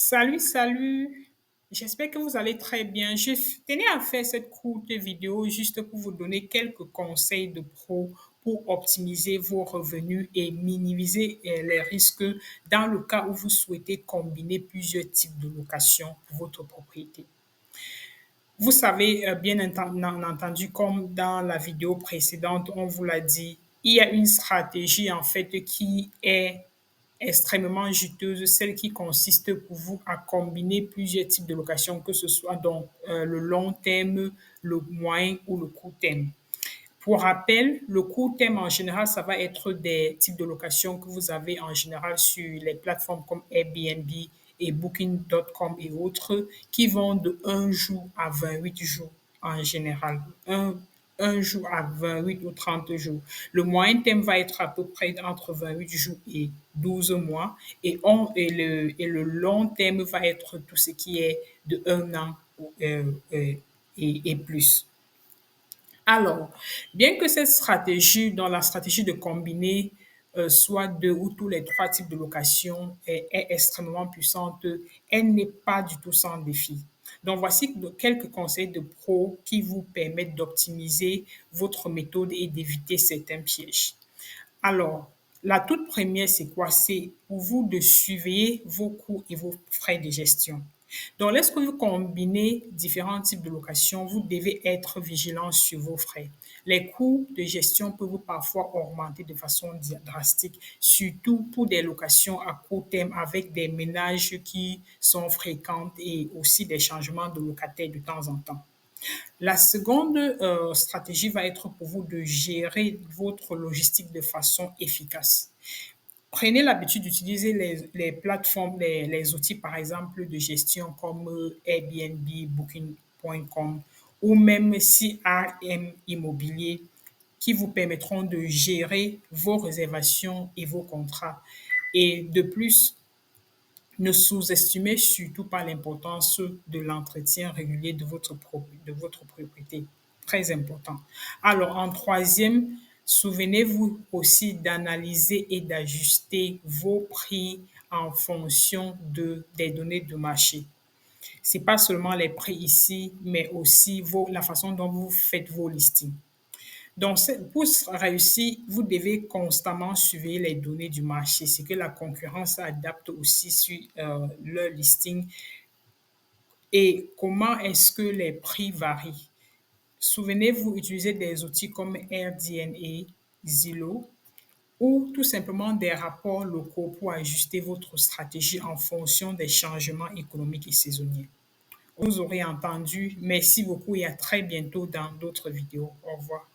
Salut, salut. J'espère que vous allez très bien. Je tenais à faire cette courte vidéo juste pour vous donner quelques conseils de pro pour optimiser vos revenus et minimiser les risques dans le cas où vous souhaitez combiner plusieurs types de location pour votre propriété. Vous savez, bien entendu, comme dans la vidéo précédente, on vous l'a dit, il y a une stratégie en fait qui est extrêmement juteuse, celle qui consiste pour vous à combiner plusieurs types de locations, que ce soit donc le long terme, le moyen ou le court terme. Pour rappel, le court terme en général, ça va être des types de locations que vous avez en général sur les plateformes comme Airbnb et Booking.com et autres qui vont de 1 jour à 28 jours en général. Un jour à 28 ou 30 jours. Le moyen terme va être à peu près entre 28 jours et 12 mois et le long terme va être tout ce qui est de 1 an et plus. Alors, bien que cette stratégie, dans la stratégie de combiner soit deux ou tous les trois types de location est extrêmement puissante, elle n'est pas du tout sans défi. Donc, voici quelques conseils de pro qui vous permettent d'optimiser votre méthode et d'éviter certains pièges. Alors, la toute première, c'est quoi? C'est pour vous de surveiller vos coûts et vos frais de gestion. Donc, lorsque vous combinez différents types de locations, vous devez être vigilant sur vos frais. Les coûts de gestion peuvent parfois augmenter de façon drastique, surtout pour des locations à court terme avec des ménages qui sont fréquents et aussi des changements de locataires de temps en temps. La seconde stratégie va être pour vous de gérer votre logistique de façon efficace. Prenez l'habitude d'utiliser les plateformes, les outils par exemple de gestion comme Airbnb, Booking.com ou même CRM Immobilier qui vous permettront de gérer vos réservations et vos contrats. Et de plus, ne sous-estimez surtout pas l'importance de l'entretien régulier de votre propriété. Très important. Alors, en troisième, souvenez-vous aussi d'analyser et d'ajuster vos prix en fonction des données de marché. Ce n'est pas seulement les prix ici, mais aussi la façon dont vous faites vos listings. Donc, pour réussir, vous devez constamment surveiller les données du marché. C'est que la concurrence adapte aussi sur leur listing et comment est-ce que les prix varient. Souvenez-vous, utilisez des outils comme AirDNA, Zillow ou tout simplement des rapports locaux pour ajuster votre stratégie en fonction des changements économiques et saisonniers. Vous aurez entendu. Merci beaucoup et à très bientôt dans d'autres vidéos. Au revoir.